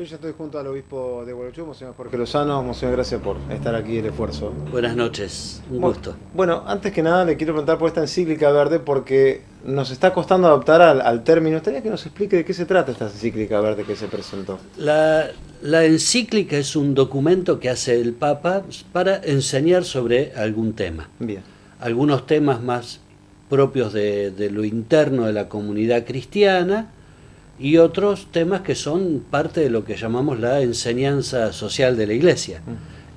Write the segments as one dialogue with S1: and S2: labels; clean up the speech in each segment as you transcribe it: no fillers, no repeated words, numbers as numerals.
S1: ya estoy junto al obispo de Gualeguaychú, Monseñor Jorge Lozano. Monseñor, gracias por estar aquí, el esfuerzo.
S2: Buenas noches, un gusto.
S1: Bueno, antes que nada le quiero preguntar por esta encíclica Verde, porque nos está costando adaptar al término. Me gustaría que nos explique de qué se trata esta encíclica Verde que se presentó.
S2: La encíclica es un documento que hace el Papa para enseñar sobre algún tema.
S1: Bien.
S2: Algunos temas más propios de lo interno de la comunidad cristiana, y otros temas que son parte de lo que llamamos la enseñanza social de la Iglesia.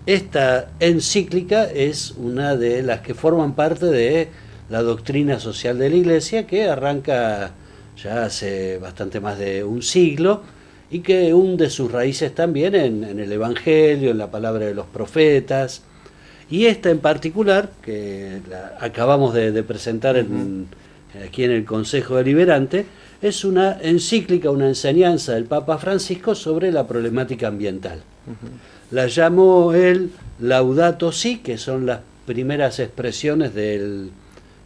S2: Esta encíclica es una de las que forman parte de la doctrina social de la Iglesia, que arranca ya hace bastante más de un siglo y que hunde sus raíces también en el Evangelio, en la palabra de los profetas. Y esta en particular, que la acabamos de presentar aquí en el Consejo Deliberante, es una encíclica, una enseñanza del Papa Francisco sobre la problemática ambiental. La llamó él Laudato Si, que son las primeras expresiones del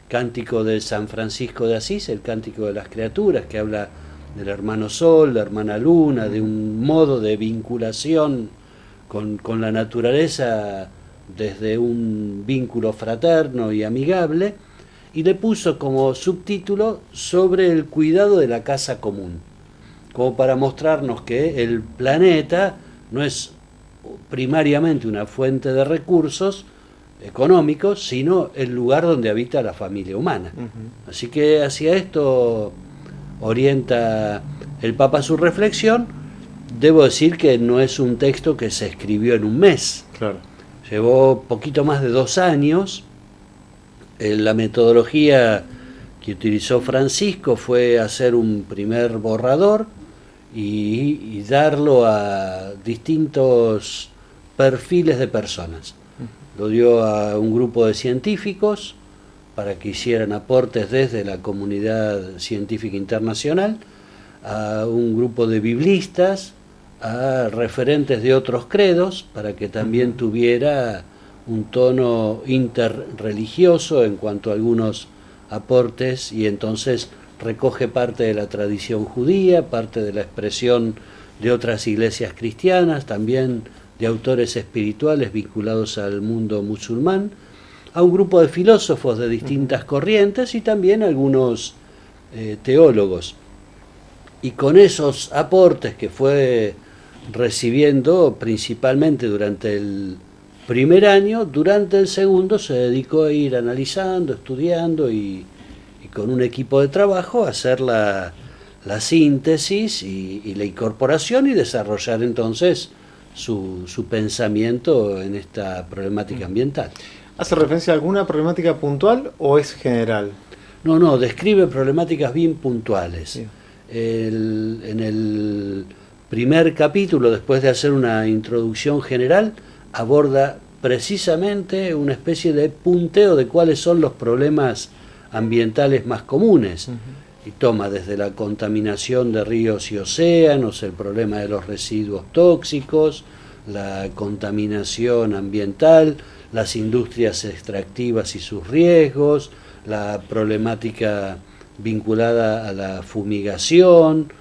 S2: cántico de San Francisco de Asís, el cántico de las criaturas, que habla del hermano Sol, la hermana Luna, de un modo de vinculación con la naturaleza desde un vínculo fraterno y amigable, y le puso como subtítulo sobre el cuidado de la casa común, como para mostrarnos que el planeta no es primariamente una fuente de recursos económicos, sino el lugar donde habita la familia humana. Así que hacia esto orienta el Papa su reflexión. Debo decir que no es un texto que se escribió en un mes.
S1: Claro.
S2: Llevó poquito más de 2 años. La metodología que utilizó Francisco fue hacer un primer borrador y darlo a distintos perfiles de personas. Lo dio a un grupo de científicos para que hicieran aportes desde la comunidad científica internacional, a un grupo de biblistas, a referentes de otros credos, para que también tuviera un tono interreligioso en cuanto a algunos aportes, y entonces recoge parte de la tradición judía, parte de la expresión de otras iglesias cristianas, también de autores espirituales vinculados al mundo musulmán, a un grupo de filósofos de distintas corrientes y también algunos teólogos. Y con esos aportes que fue recibiendo principalmente durante el primer año, durante el segundo se dedicó a ir analizando, estudiando y con un equipo de trabajo a hacer la síntesis y la incorporación, y desarrollar entonces su pensamiento en esta problemática ambiental.
S1: ¿Hace referencia a alguna problemática puntual o es general?
S2: No, describe problemáticas bien puntuales.
S1: Sí.
S2: En el primer capítulo, después de hacer una introducción general, aborda precisamente una especie de punteo de cuáles son los problemas ambientales más comunes, y toma desde la contaminación de ríos y océanos, el problema de los residuos tóxicos, la contaminación ambiental, las industrias extractivas y sus riesgos, la problemática vinculada a la fumigación,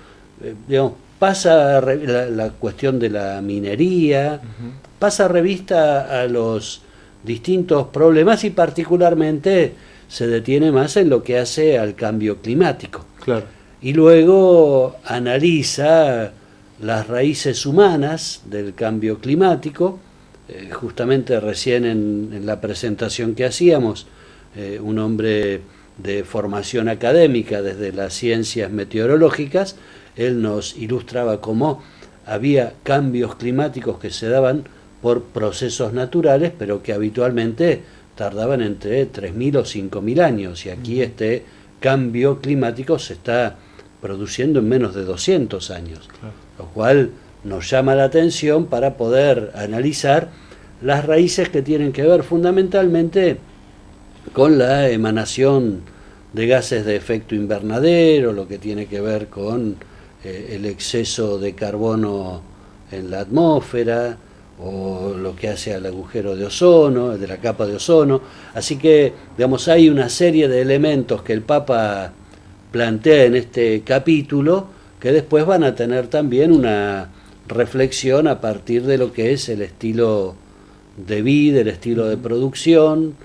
S2: pasa la cuestión de la minería, pasa revista a los distintos problemas, y particularmente se detiene más en lo que hace al cambio climático.
S1: Claro.
S2: Y luego analiza las raíces humanas del cambio climático. Justamente recién en la presentación que hacíamos, un hombre de formación académica desde las ciencias meteorológicas, él nos ilustraba cómo había cambios climáticos que se daban por procesos naturales, pero que habitualmente tardaban entre 3.000 o 5.000 años, y aquí este cambio climático se está produciendo en menos de 200 años, claro. Lo cual nos llama la atención para poder analizar las raíces que tienen que ver fundamentalmente con la emanación de gases de efecto invernadero, lo que tiene que ver con el exceso de carbono en la atmósfera, o lo que hace al agujero de ozono, de la capa de ozono. Así que, digamos, hay una serie de elementos que el Papa plantea en este capítulo que después van a tener también una reflexión a partir de lo que es el estilo de vida, el estilo de producción,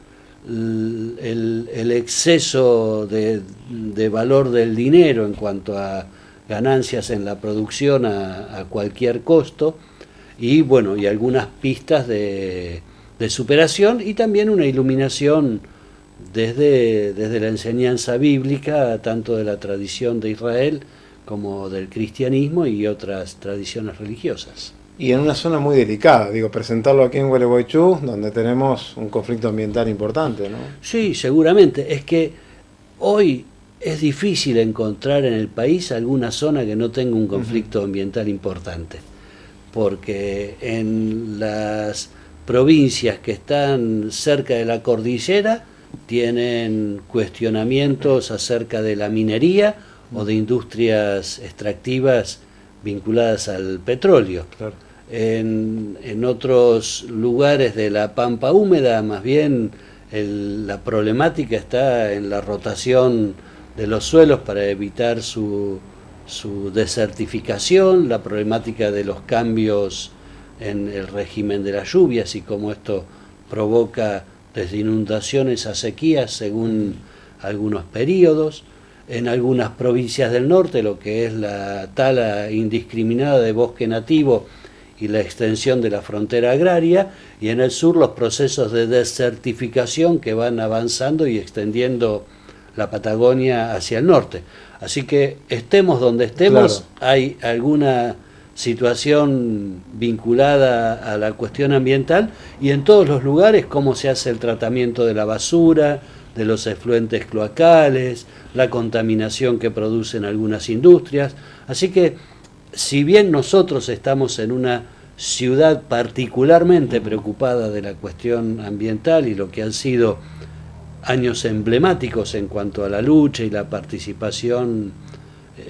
S2: el exceso de valor del dinero en cuanto a ganancias en la producción a cualquier costo, y bueno, y algunas pistas de superación, y también una iluminación desde la enseñanza bíblica, tanto de la tradición de Israel como del cristianismo y otras tradiciones religiosas.
S1: Y en una zona muy delicada, digo, presentarlo aquí en Gualeguaychú, donde tenemos un conflicto ambiental importante, ¿no?
S2: Sí, seguramente. Es que hoy es difícil encontrar en el país alguna zona que no tenga un conflicto ambiental importante, porque en las provincias que están cerca de la cordillera tienen cuestionamientos acerca de la minería o de industrias extractivas vinculadas al petróleo.
S1: Claro.
S2: En otros lugares de la pampa húmeda, más bien la problemática está en la rotación de los suelos para evitar su desertificación, la problemática de los cambios en el régimen de las lluvias y cómo esto provoca desde inundaciones a sequías según algunos periodos. En algunas provincias del norte, lo que es la tala indiscriminada de bosque nativo y la extensión de la frontera agraria, y en el sur los procesos de desertificación que van avanzando y extendiendo la Patagonia hacia el norte. Así que estemos donde estemos, claro, hay alguna situación vinculada a la cuestión ambiental, y en todos los lugares cómo se hace el tratamiento de la basura, de los efluentes cloacales, la contaminación que producen algunas industrias. Así que, si bien nosotros estamos en una ciudad particularmente preocupada de la cuestión ambiental y lo que han sido años emblemáticos en cuanto a la lucha y la participación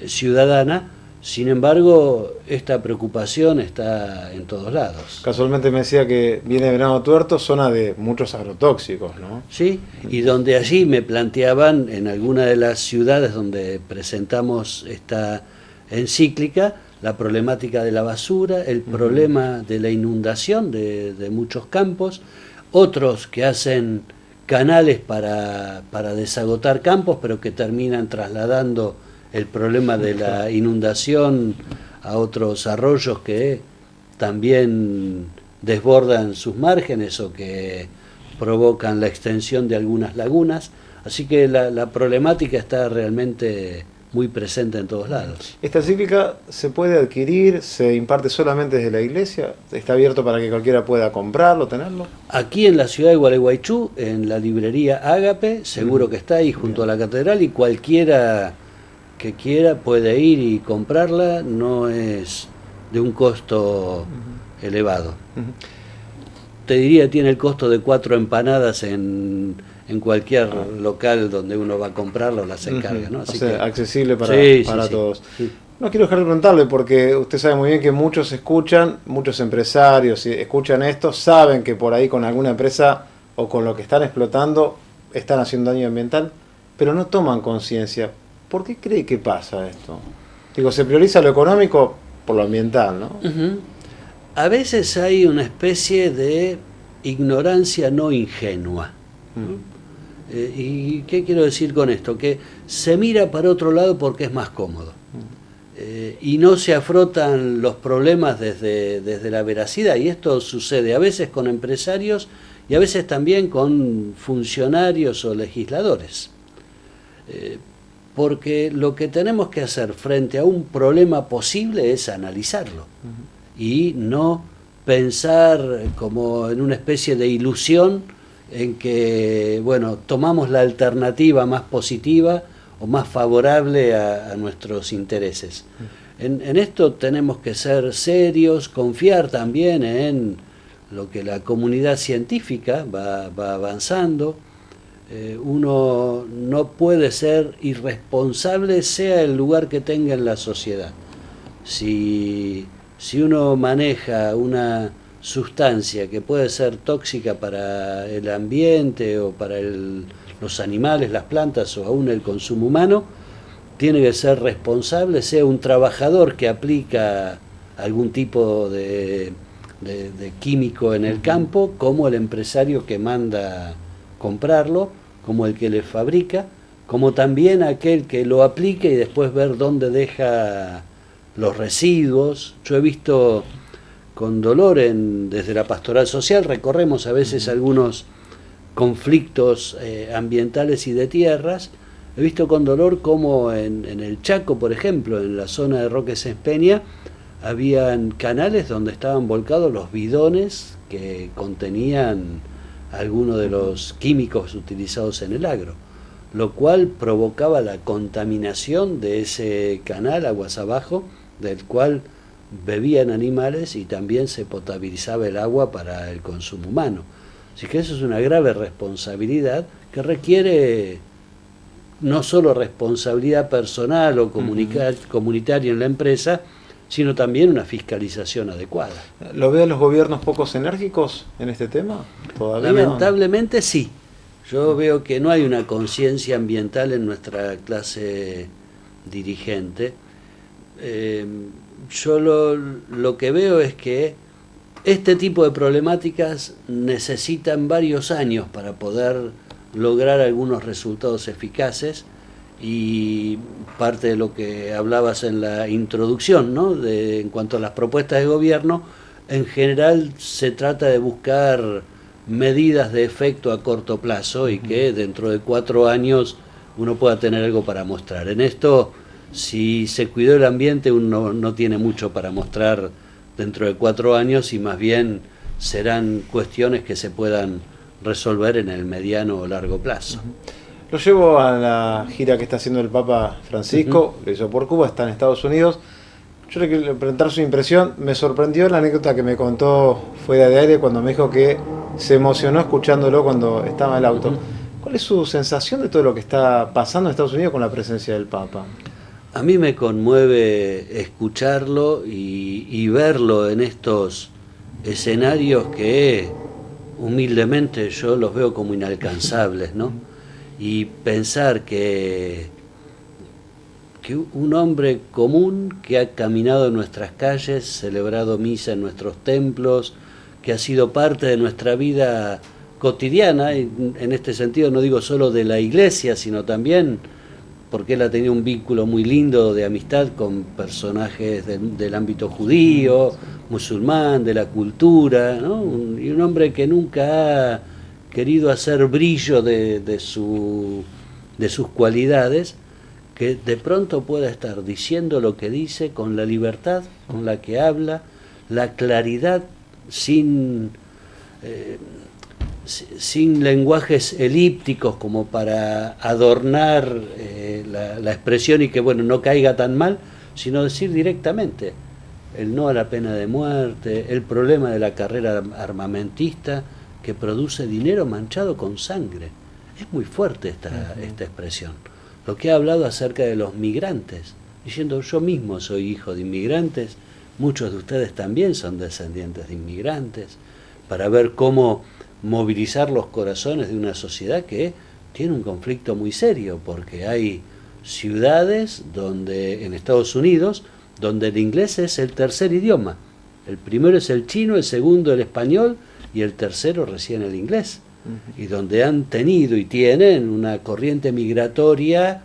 S2: ciudadana, sin embargo, esta preocupación está en todos lados.
S1: Casualmente me decía que viene de Venado Tuerto, zona de muchos agrotóxicos, ¿no?
S2: Sí, y donde allí me planteaban, en alguna de las ciudades donde presentamos esta encíclica, la problemática de la basura, el problema de la inundación de muchos campos, otros que hacen canales para desagotar campos, pero que terminan trasladando el problema de la inundación a otros arroyos que también desbordan sus márgenes o que provocan la extensión de algunas lagunas. Así que la problemática está realmente muy presente en todos lados.
S1: ¿Esta encíclica se puede adquirir, se imparte solamente desde la iglesia? ¿Está abierto para que cualquiera pueda comprarlo, tenerlo?
S2: Aquí en la ciudad de Gualeguaychú, en la librería Ágape, seguro que está ahí junto a la catedral, y cualquiera que quiera puede ir y comprarla, no es de un costo elevado. Te diría, tiene el costo de 4 empanadas en cualquier local donde uno va a comprarlo, las encarga, ¿no? Así,
S1: o sea, que accesible para,
S2: sí,
S1: para
S2: sí,
S1: todos.
S2: Sí.
S1: No quiero dejar de preguntarle, porque usted sabe muy bien que muchos escuchan, muchos empresarios escuchan esto, saben que por ahí con alguna empresa o con lo que están explotando están haciendo daño ambiental, pero no toman conciencia. ¿Por qué cree que pasa esto? Digo, se prioriza lo económico por lo ambiental, ¿no?
S2: A veces hay una especie de ignorancia no ingenua. ¿Y qué quiero decir con esto? Que se mira para otro lado porque es más cómodo. Y no se afrontan los problemas desde la veracidad. Y esto sucede a veces con empresarios y a veces también con funcionarios o legisladores. Porque lo que tenemos que hacer frente a un problema posible es analizarlo y no pensar como en una especie de ilusión en que, bueno, tomamos la alternativa más positiva o más favorable a nuestros intereses. En esto tenemos que ser serios, confiar también en lo que la comunidad científica va avanzando. Uno no puede ser irresponsable, sea el lugar que tenga en la sociedad. Si uno maneja una sustancia que puede ser tóxica para el ambiente o para los animales, las plantas o aún el consumo humano, tiene que ser responsable, sea un trabajador que aplica algún tipo de químico en el campo, como el empresario que manda comprarlo, como el que le fabrica, como también aquel que lo aplica y después ver dónde deja los residuos. Yo he visto con dolor desde la pastoral social, recorremos a veces algunos conflictos ambientales y de tierras. He visto con dolor cómo en el Chaco, por ejemplo, en la zona de Roque Sáenz Peña, habían canales donde estaban volcados los bidones que contenían algunos de los químicos utilizados en el agro, lo cual provocaba la contaminación de ese canal aguas abajo, del cual bebían animales y también se potabilizaba el agua para el consumo humano. Así que eso es una grave responsabilidad que requiere no solo responsabilidad personal o comunitaria en la empresa, sino también una fiscalización adecuada.
S1: ¿Lo ven los gobiernos pocos enérgicos en este tema? ¿Todavía?
S2: Lamentablemente sí. Yo veo que no hay una conciencia ambiental en nuestra clase dirigente. Yo lo que veo es que este tipo de problemáticas necesitan varios años para poder lograr algunos resultados eficaces, y parte de lo que hablabas en la introducción, ¿no? En cuanto a las propuestas de gobierno, en general se trata de buscar medidas de efecto a corto plazo y que dentro de 4 años uno pueda tener algo para mostrar. En esto, si se cuidó el ambiente, uno no tiene mucho para mostrar dentro de 4 años, y más bien serán cuestiones que se puedan resolver en el mediano o largo plazo.
S1: Lo llevo a la gira que está haciendo el Papa Francisco, lo hizo por Cuba, está en Estados Unidos. Yo le quiero preguntar su impresión. Me sorprendió la anécdota que me contó fuera de aire cuando me dijo que se emocionó escuchándolo cuando estaba en el auto. ¿Cuál es su sensación de todo lo que está pasando en Estados Unidos con la presencia del Papa?
S2: A mí me conmueve escucharlo y verlo en estos escenarios que humildemente yo los veo como inalcanzables, ¿no? Y pensar que un hombre común que ha caminado en nuestras calles, celebrado misa en nuestros templos, que ha sido parte de nuestra vida cotidiana, y en este sentido no digo solo de la iglesia, sino también porque él ha tenido un vínculo muy lindo de amistad con personajes del ámbito judío, musulmán, de la cultura, ¿no? Y un hombre que nunca ha querido hacer brillo de sus cualidades, que de pronto pueda estar diciendo lo que dice con la libertad con la que habla, la claridad, sin lenguajes elípticos como para adornar la expresión y que bueno no caiga tan mal, sino decir directamente el no a la pena de muerte, el problema de la carrera armamentista que produce dinero manchado con sangre. Es muy fuerte esta expresión. Lo que ha hablado acerca de los migrantes, diciendo yo mismo soy hijo de inmigrantes, muchos de ustedes también son descendientes de inmigrantes, para ver cómo movilizar los corazones de una sociedad que tiene un conflicto muy serio, porque hay ciudades donde en Estados Unidos donde el inglés es el tercer idioma. El primero es el chino, el segundo el español y el tercero recién el inglés. Y donde han tenido y tienen una corriente migratoria,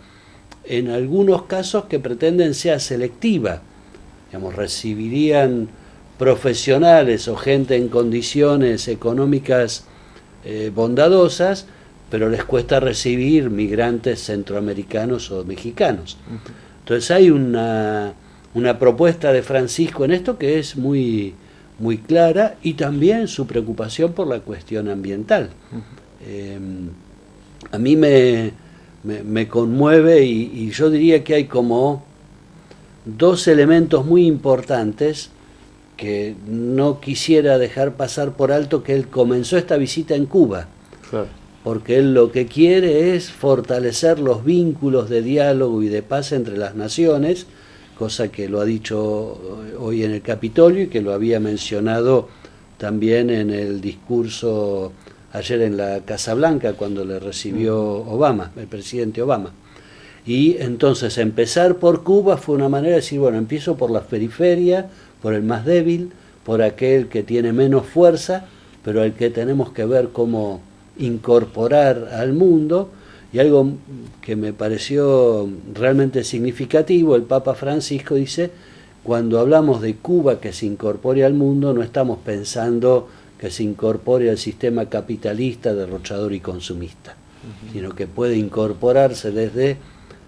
S2: en algunos casos que pretenden sea selectiva. Digamos, recibirían profesionales o gente en condiciones económicas bondadosas, pero les cuesta recibir migrantes centroamericanos o mexicanos. Entonces hay una propuesta de Francisco en esto que es muy, muy clara, y también su preocupación por la cuestión ambiental. A mí me conmueve y yo diría que hay como 2 elementos muy importantes que no quisiera dejar pasar por alto, que él comenzó esta visita en Cuba, claro, porque él lo que quiere es fortalecer los vínculos de diálogo y de paz entre las naciones, cosa que lo ha dicho hoy en el Capitolio y que lo había mencionado también en el discurso ayer en la Casa Blanca cuando le recibió Obama, el presidente Obama. Y entonces empezar por Cuba fue una manera de decir, bueno, empiezo por la periferia, por el más débil, por aquel que tiene menos fuerza, pero al que tenemos que ver cómo incorporar al mundo. Y algo que me pareció realmente significativo, el Papa Francisco dice: cuando hablamos de Cuba que se incorpore al mundo, no estamos pensando que se incorpore al sistema capitalista, derrochador y consumista, sino que puede incorporarse desde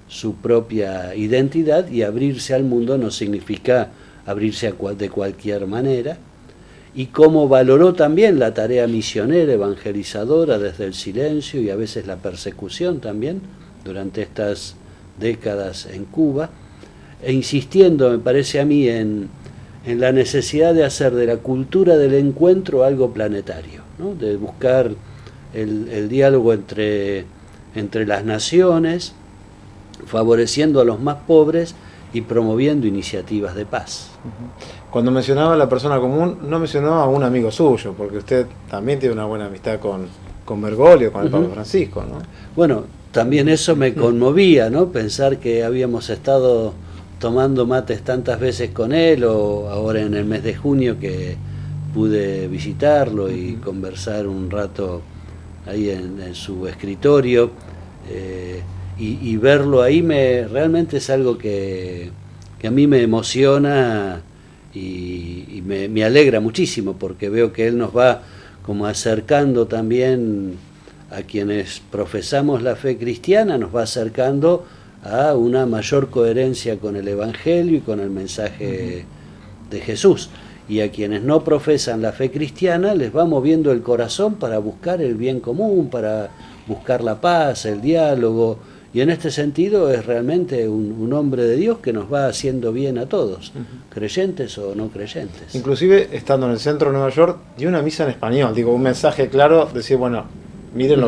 S2: su propia identidad, y abrirse al mundo no significa abrirse de cualquier manera. Y cómo valoró también la tarea misionera, evangelizadora, desde el silencio y a veces la persecución también, durante estas décadas en Cuba, e insistiendo, me parece a mí, en la necesidad de hacer de la cultura del encuentro algo planetario, ¿no? De buscar el diálogo entre las naciones, favoreciendo a los más pobres y promoviendo iniciativas de paz.
S1: Cuando mencionaba a la persona común, no mencionaba a un amigo suyo, porque usted también tiene una buena amistad con Bergoglio, con el Papa Francisco, ¿no?
S2: Bueno, también eso me conmovía, ¿no? Pensar que habíamos estado tomando mates tantas veces con él, o ahora en el mes de junio que pude visitarlo y conversar un rato ahí en su escritorio, y verlo ahí realmente es algo que a mí me emociona y me alegra muchísimo, porque veo que él nos va como acercando también a quienes profesamos la fe cristiana, nos va acercando a una mayor coherencia con el Evangelio y con el mensaje de Jesús. Y a quienes no profesan la fe cristiana les va moviendo el corazón para buscar el bien común, para buscar la paz, el diálogo. Y en este sentido es realmente un hombre de Dios que nos va haciendo bien a todos, creyentes o no creyentes.
S1: Inclusive, estando en el centro de Nueva York, dio una misa en español, digo, un mensaje claro, decir, bueno, miren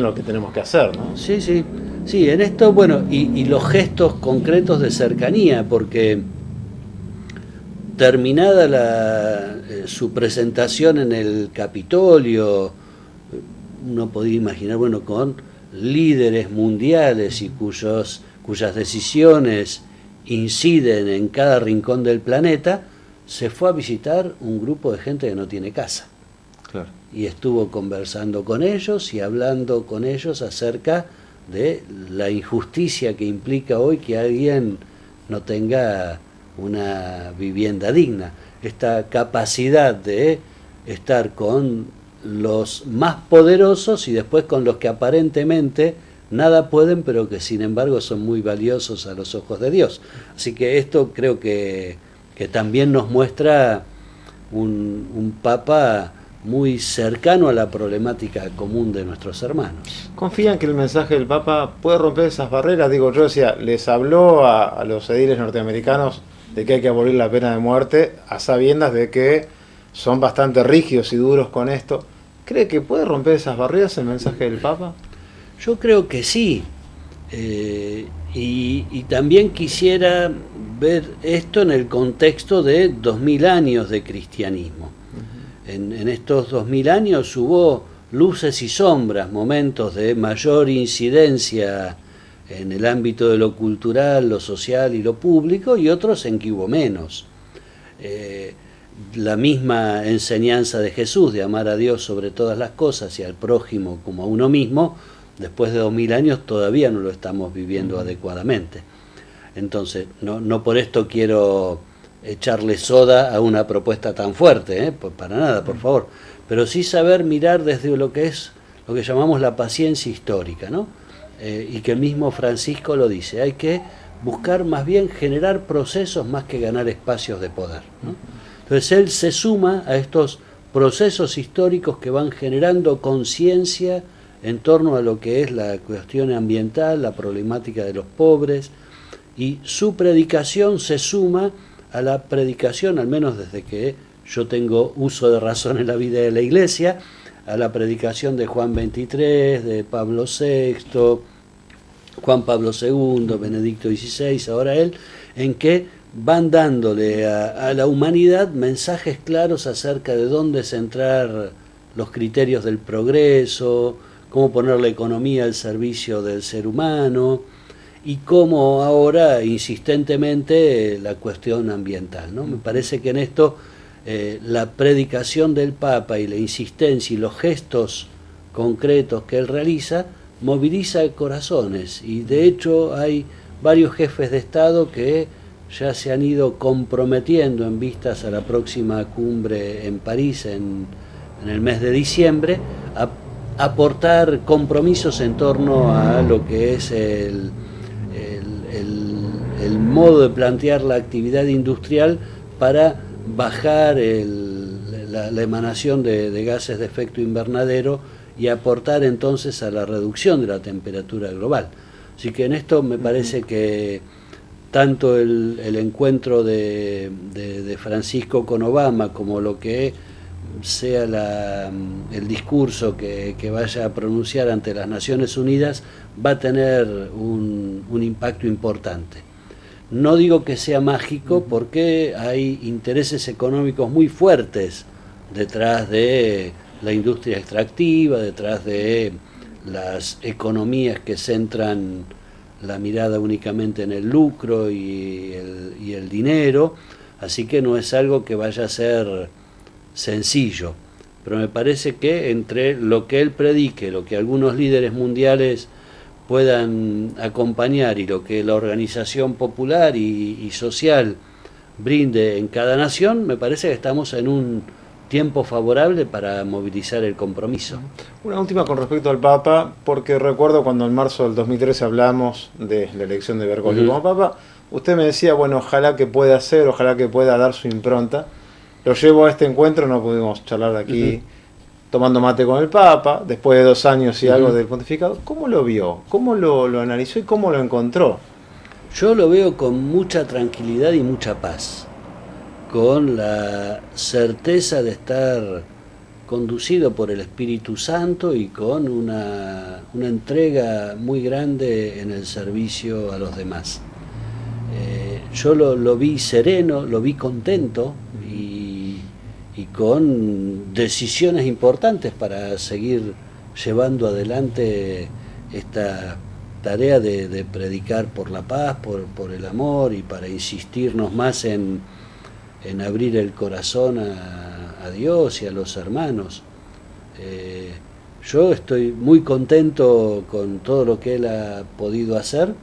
S1: lo que tenemos que hacer, ¿no?
S2: Sí, sí, sí, en esto, bueno, y los gestos concretos de cercanía, porque terminada su presentación en el Capitolio, uno podía imaginar, bueno, con líderes mundiales y cuyas decisiones inciden en cada rincón del planeta, se fue a visitar un grupo de gente que no tiene casa.
S1: Claro.
S2: Y estuvo conversando con ellos y hablando con ellos acerca de la injusticia que implica hoy que alguien no tenga una vivienda digna. Esta capacidad de estar con los más poderosos y después con los que aparentemente nada pueden, pero que sin embargo son muy valiosos a los ojos de Dios. Así que esto creo que también nos muestra un Papa muy cercano a la problemática común de nuestros hermanos.
S1: ¿Confían que el mensaje del Papa puede romper esas barreras? Digo, yo decía, les habló a los ediles norteamericanos de que hay que abolir la pena de muerte, a sabiendas de que son bastante rígidos y duros con esto. ¿Cree que puede romper esas barreras el mensaje del Papa?
S2: Yo creo que sí. Y también quisiera ver esto en el contexto de 2000 años de cristianismo. En estos 2000 años hubo luces y sombras, momentos de mayor incidencia en el ámbito de lo cultural, lo social y lo público, y otros en que hubo menos. La misma enseñanza de Jesús de amar a Dios sobre todas las cosas y al prójimo como a uno mismo, después de 2000 años todavía no lo estamos viviendo adecuadamente. Entonces, no por esto quiero echarle soda a una propuesta tan fuerte, pues para nada, por favor, pero sí saber mirar desde lo que llamamos la paciencia histórica, ¿no? Y que el mismo Francisco lo dice, hay que buscar más bien generar procesos más que ganar espacios de poder, ¿no? Entonces él se suma a estos procesos históricos que van generando conciencia en torno a lo que es la cuestión ambiental, la problemática de los pobres, y su predicación se suma a la predicación, al menos desde que yo tengo uso de razón en la vida de la Iglesia, a la predicación de Juan XXIII, de Pablo VI, Juan Pablo II, Benedicto XVI, ahora él, en que van dándole a la humanidad mensajes claros acerca de dónde centrar los criterios del progreso, cómo poner la economía al servicio del ser humano, y como ahora insistentemente la cuestión ambiental, ¿no? Me parece que en esto la predicación del Papa y la insistencia y los gestos concretos que él realiza moviliza corazones, y de hecho hay varios jefes de Estado que ya se han ido comprometiendo en vistas a la próxima cumbre en París en el mes de diciembre a aportar compromisos en torno a lo que es el modo de plantear la actividad industrial para bajar la emanación de gases de efecto invernadero y aportar entonces a la reducción de la temperatura global. Así que en esto me parece que tanto el encuentro de Francisco con Obama como lo que sea el discurso que vaya a pronunciar ante las Naciones Unidas va a tener un impacto importante. No digo que sea mágico, porque hay intereses económicos muy fuertes detrás de la industria extractiva, detrás de las economías que centran la mirada únicamente en el lucro y el dinero, así que no es algo que vaya a ser sencillo, pero me parece que entre lo que él predique, lo que algunos líderes mundiales puedan acompañar y lo que la organización popular y social brinde en cada nación, me parece que estamos en un tiempo favorable para movilizar el compromiso.
S1: Una última con respecto al Papa, porque recuerdo cuando en marzo del 2013 hablamos de la elección de Bergoglio como Papa, usted me decía, bueno, ojalá que pueda hacer, ojalá que pueda dar su impronta. Lo llevo a este encuentro, no pudimos charlar aquí tomando mate con el Papa, después de 2 años y algo del pontificado. ¿Cómo lo vio? ¿Cómo lo analizó y cómo lo encontró?
S2: Yo lo veo con mucha tranquilidad y mucha paz, con la certeza de estar conducido por el Espíritu Santo y con una entrega muy grande en el servicio a los demás. Yo lo vi sereno, lo vi contento y con decisiones importantes para seguir llevando adelante esta tarea de predicar por la paz, por el amor, y para insistirnos más en abrir el corazón a Dios y a los hermanos. Yo estoy muy contento con todo lo que él ha podido hacer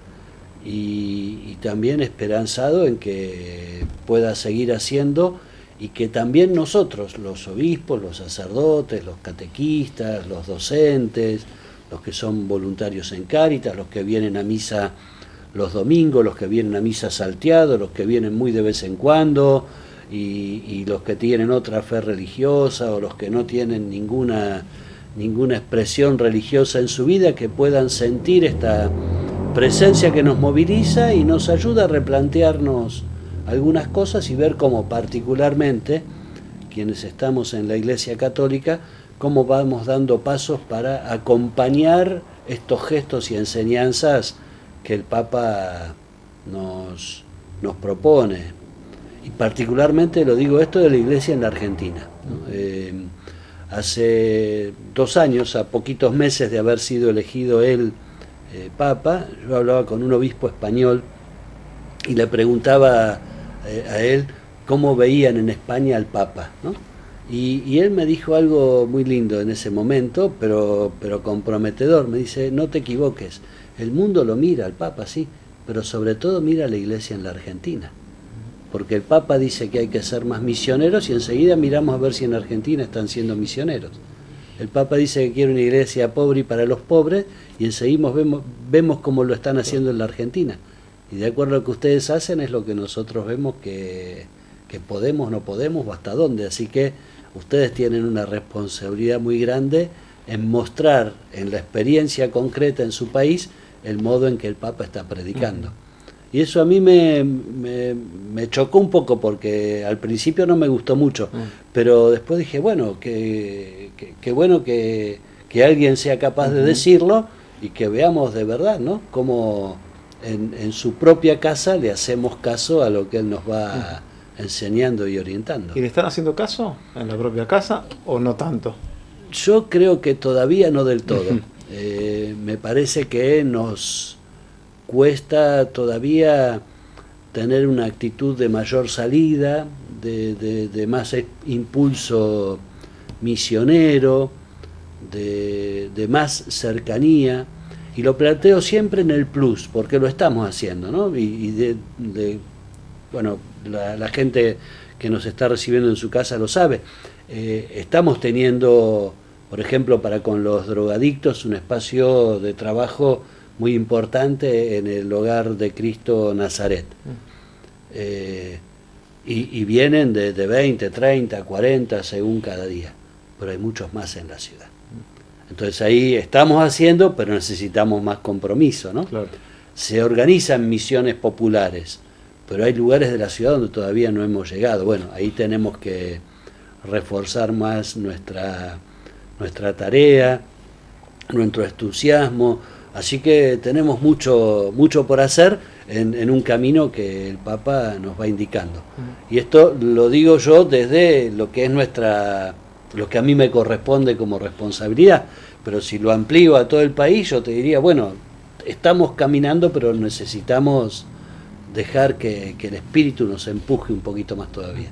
S2: y también esperanzado en que pueda seguir haciendo, y que también nosotros, los obispos, los sacerdotes, los catequistas, los docentes, los que son voluntarios en Cáritas, los que vienen a misa los domingos, los que vienen a misa salteado, los que vienen muy de vez en cuando, y los que tienen otra fe religiosa o los que no tienen ninguna expresión religiosa en su vida, que puedan sentir esta presencia que nos moviliza y nos ayuda a replantearnos algunas cosas y ver cómo particularmente quienes estamos en la Iglesia Católica, cómo vamos dando pasos para acompañar estos gestos y enseñanzas que el Papa nos propone. Y particularmente lo digo esto de la Iglesia en la Argentina, ¿no? Hace 2 años, a poquitos meses de haber sido elegido él Papa, yo hablaba con un obispo español y le preguntaba a él cómo veían en España al Papa, ¿no? Y él me dijo algo muy lindo en ese momento, pero comprometedor. Me dice, no te equivoques, el mundo lo mira al Papa, sí, pero sobre todo mira a la Iglesia en la Argentina. Porque el Papa dice que hay que ser más misioneros y enseguida miramos a ver si en Argentina están siendo misioneros. El Papa dice que quiere una iglesia pobre y para los pobres, y enseguida vemos cómo lo están haciendo en la Argentina. Y de acuerdo a lo que ustedes hacen es lo que nosotros vemos que podemos, no podemos o hasta dónde. Así que ustedes tienen una responsabilidad muy grande en mostrar en la experiencia concreta en su país el modo en que el Papa está predicando. Y eso a mí me chocó un poco, porque al principio no me gustó mucho, pero después dije, bueno, que bueno que alguien sea capaz de decirlo y que veamos de verdad, ¿no?, cómo en su propia casa le hacemos caso a lo que él nos va enseñando y orientando.
S1: ¿Y le están haciendo caso en la propia casa o no tanto?
S2: Yo creo que todavía no del todo. Me parece que nos cuesta todavía tener una actitud de mayor salida, de más impulso misionero, de más cercanía, y lo planteo siempre en el plus, porque lo estamos haciendo, ¿no? Bueno, la gente que nos está recibiendo en su casa lo sabe. Estamos teniendo, por ejemplo, para con los drogadictos, un espacio de trabajo muy importante en el Hogar de Cristo Nazaret. Y vienen de 20, 30, 40, según cada día, pero hay muchos más en la ciudad. Entonces ahí estamos haciendo, pero necesitamos más compromiso, ¿no?
S1: Claro.
S2: Se organizan misiones populares, pero hay lugares de la ciudad donde todavía no hemos llegado. Bueno, ahí tenemos que reforzar más nuestra tarea, nuestro entusiasmo, así que tenemos mucho por hacer en un camino que el Papa nos va indicando. Y esto lo digo yo desde lo que es lo que a mí me corresponde como responsabilidad, pero si lo amplío a todo el país, yo te diría, bueno, estamos caminando, pero necesitamos dejar que el espíritu nos empuje un poquito más todavía.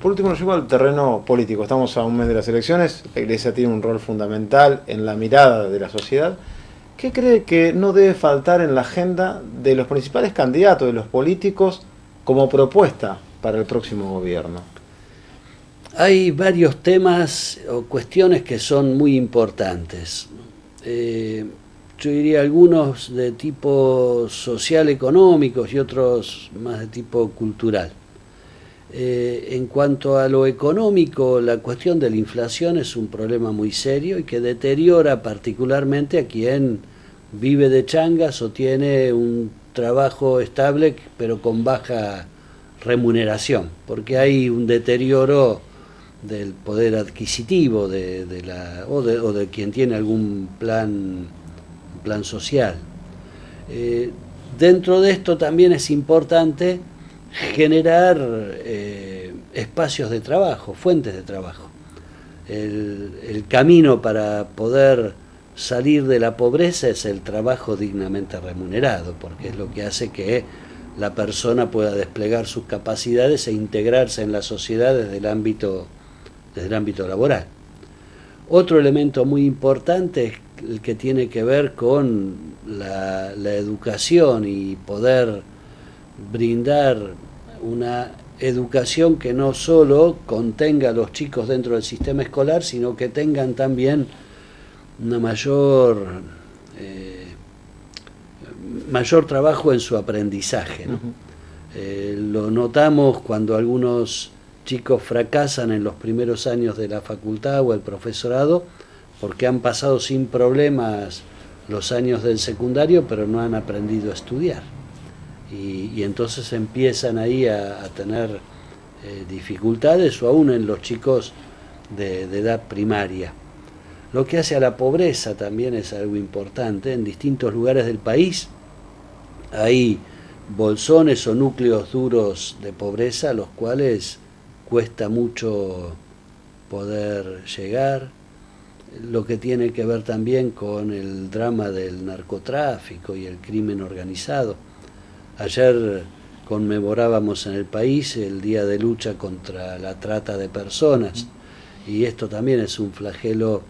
S1: Por último, nos llevo al terreno político. Estamos a un mes de las elecciones, la Iglesia tiene un rol fundamental en la mirada de la sociedad. ¿Qué cree que no debe faltar en la agenda de los principales candidatos, de los políticos, como propuesta para el próximo gobierno?
S2: Hay varios temas o cuestiones que son muy importantes. Yo diría algunos de tipo social económicos y otros más de tipo cultural. En cuanto a lo económico, la cuestión de la inflación es un problema muy serio y que deteriora particularmente a quien vive de changas o tiene un trabajo estable pero con baja remuneración, porque hay un deterioro del poder adquisitivo o de quien tiene algún plan social. Dentro de esto también es importante generar espacios de trabajo, fuentes de trabajo. El camino para poder salir de la pobreza es el trabajo dignamente remunerado, porque es lo que hace que la persona pueda desplegar sus capacidades e integrarse en la sociedad desde el ámbito laboral. Otro elemento muy importante es el que tiene que ver con la educación y poder brindar una educación que no solo contenga a los chicos dentro del sistema escolar, sino que tengan también una mayor trabajo en su aprendizaje, ¿no? Lo notamos cuando algunos chicos fracasan en los primeros años de la facultad o el profesorado porque han pasado sin problemas los años del secundario, pero no han aprendido a estudiar. Y entonces empiezan ahí a tener dificultades, o aún en los chicos de edad primaria. Lo que hace a la pobreza también es algo importante. En distintos lugares del país hay bolsones o núcleos duros de pobreza a los cuales cuesta mucho poder llegar. Lo que tiene que ver también con el drama del narcotráfico y el crimen organizado. Ayer conmemorábamos en el país el Día de Lucha contra la Trata de Personas, y esto también es un flagelo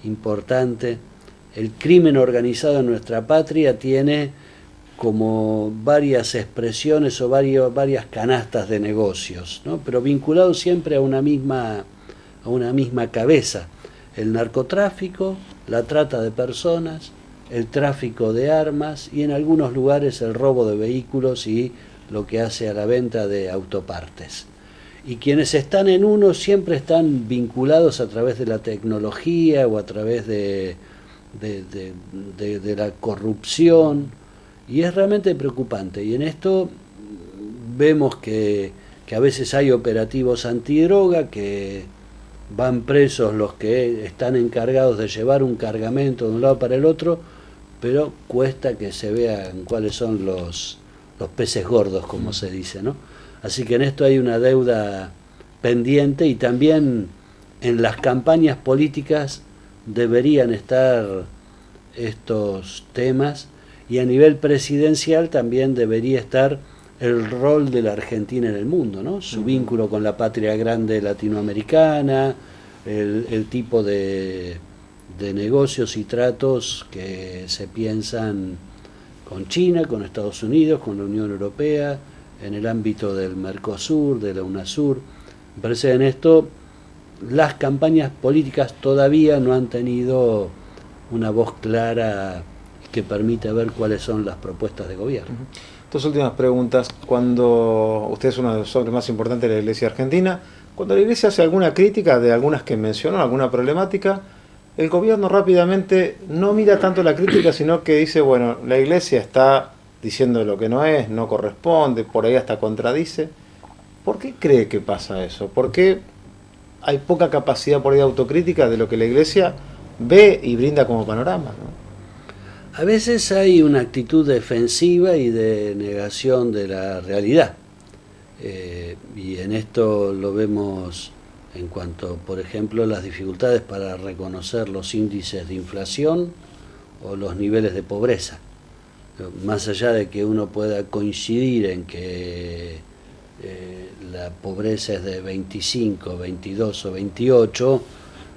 S2: importante. El crimen organizado en nuestra patria tiene como varias expresiones o varias canastas de negocios, ¿no? Pero vinculado siempre a una misma cabeza: el narcotráfico, la trata de personas, el tráfico de armas y en algunos lugares el robo de vehículos y lo que hace a la venta de autopartes. Y quienes están en uno siempre están vinculados a través de la tecnología o a través de la corrupción, y es realmente preocupante. Y en esto vemos que a veces hay operativos antidroga, que van presos los que están encargados de llevar un cargamento de un lado para el otro, pero cuesta que se vean cuáles son los peces gordos, como se dice, ¿no? Así que en esto hay una deuda pendiente, y también en las campañas políticas deberían estar estos temas, y a nivel presidencial también debería estar el rol de la Argentina en el mundo, ¿no? Su vínculo con la patria grande latinoamericana, el tipo de negocios y tratos que se piensan con China, con Estados Unidos, con la Unión Europea, en el ámbito del Mercosur, de la UNASUR. Me parece que en esto las campañas políticas todavía no han tenido una voz clara que permita ver cuáles son las propuestas de gobierno.
S1: Dos últimas preguntas. Cuando usted es uno de los hombres más importantes de la Iglesia argentina, cuando la Iglesia hace alguna crítica de algunas que mencionó, alguna problemática, el gobierno rápidamente no mira tanto la crítica, sino que dice, bueno, la Iglesia está diciendo lo que no es, no corresponde, por ahí hasta contradice. ¿Por qué cree que pasa eso? ¿Por qué hay poca capacidad por ahí de autocrítica de lo que la Iglesia ve y brinda como panorama, ¿no?
S2: A veces hay una actitud defensiva y de negación de la realidad. Y en esto lo vemos en cuanto, por ejemplo, las dificultades para reconocer los índices de inflación o los niveles de pobreza. Más allá de que uno pueda coincidir en que la pobreza es de 25, 22 o 28,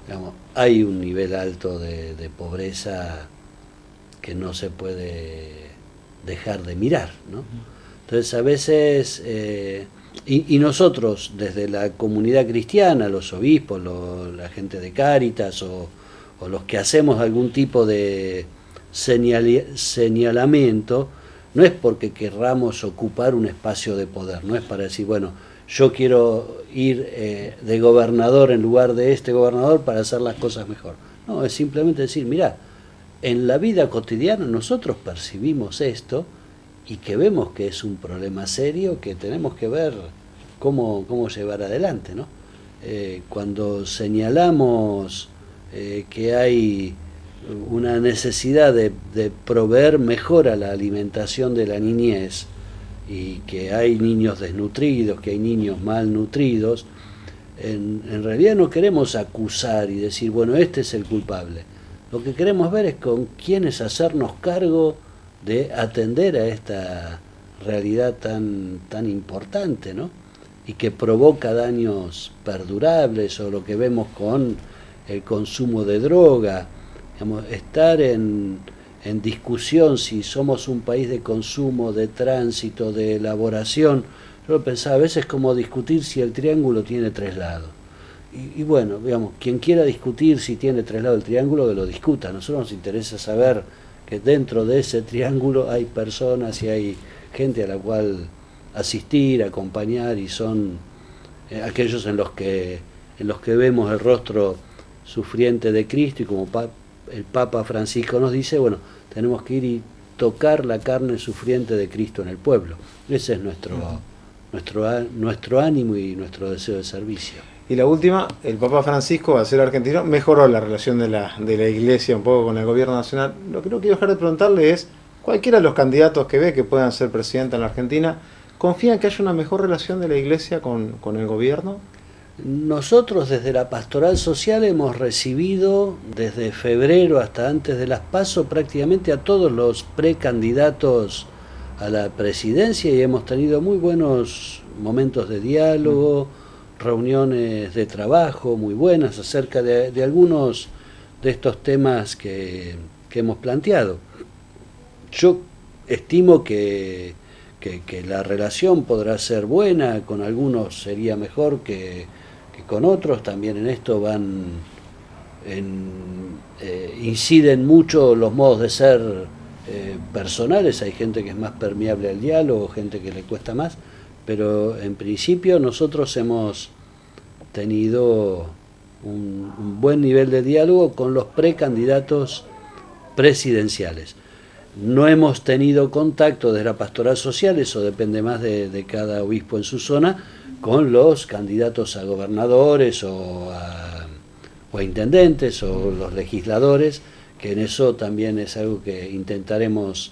S2: digamos, hay un nivel alto de pobreza que no se puede dejar de mirar, ¿no? Entonces a veces, y nosotros desde la comunidad cristiana, los obispos, la gente de Cáritas o los que hacemos algún tipo de señalamiento, no es porque querramos ocupar un espacio de poder, no es para decir, bueno, yo quiero ir de gobernador en lugar de este gobernador para hacer las cosas mejor. No, es simplemente decir, mirá, en la vida cotidiana nosotros percibimos esto y que vemos que es un problema serio que tenemos que ver cómo llevar adelante, ¿no? Cuando señalamos que hay una necesidad de proveer mejor a la alimentación de la niñez y que hay niños desnutridos, que hay niños malnutridos, en realidad no queremos acusar y decir, bueno, este es el culpable. Lo que queremos ver es con quiénes hacernos cargo de atender a esta realidad tan importante, ¿no? Y que provoca daños perdurables, o lo que vemos con el consumo de droga. Digamos, estar en discusión si somos un país de consumo, de tránsito, de elaboración. Yo lo pensaba a veces como discutir si el triángulo tiene 3 lados. Y bueno, digamos, quien quiera discutir si tiene 3 lados el triángulo, que lo discuta. A nosotros nos interesa saber que dentro de ese triángulo hay personas y hay gente a la cual asistir, acompañar, y son aquellos en los que vemos el rostro sufriente de Cristo, y como el Papa Francisco nos dice, bueno, tenemos que ir y tocar la carne sufriente de Cristo en el pueblo. Ese es nuestro ánimo y nuestro deseo de servicio.
S1: Y la última, el Papa Francisco, al ser argentino, mejoró la relación de la Iglesia un poco con el gobierno nacional. Lo que no quiero dejar de preguntarle es, cualquiera de los candidatos que ve que puedan ser presidente en la Argentina, ¿confía en que haya una mejor relación de la Iglesia con el gobierno?
S2: Nosotros desde la Pastoral Social hemos recibido desde febrero hasta antes de las PASO prácticamente a todos los precandidatos a la presidencia, y hemos tenido muy buenos momentos de diálogo, reuniones de trabajo muy buenas acerca de algunos de estos temas que hemos planteado. Yo estimo que la relación podrá ser buena, con algunos sería mejor que con otros. También en esto inciden mucho los modos de ser personales. Hay gente que es más permeable al diálogo, gente que le cuesta más, pero en principio nosotros hemos tenido un buen nivel de diálogo con los precandidatos presidenciales. No hemos tenido contacto desde la Pastoral Social, eso depende más de cada obispo en su zona, con los candidatos a gobernadores o a intendentes o los legisladores, que en eso también es algo que intentaremos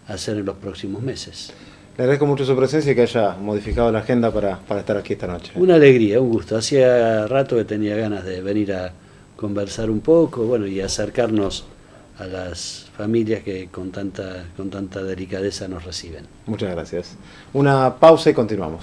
S2: hacer en los próximos meses.
S1: Le agradezco mucho su presencia y que haya modificado la agenda para estar aquí esta noche.
S2: Una alegría, un gusto. Hacía rato que tenía ganas de venir a conversar un poco, bueno, y acercarnos a las familias que con tanta delicadeza nos reciben.
S1: Muchas gracias. Una pausa y continuamos.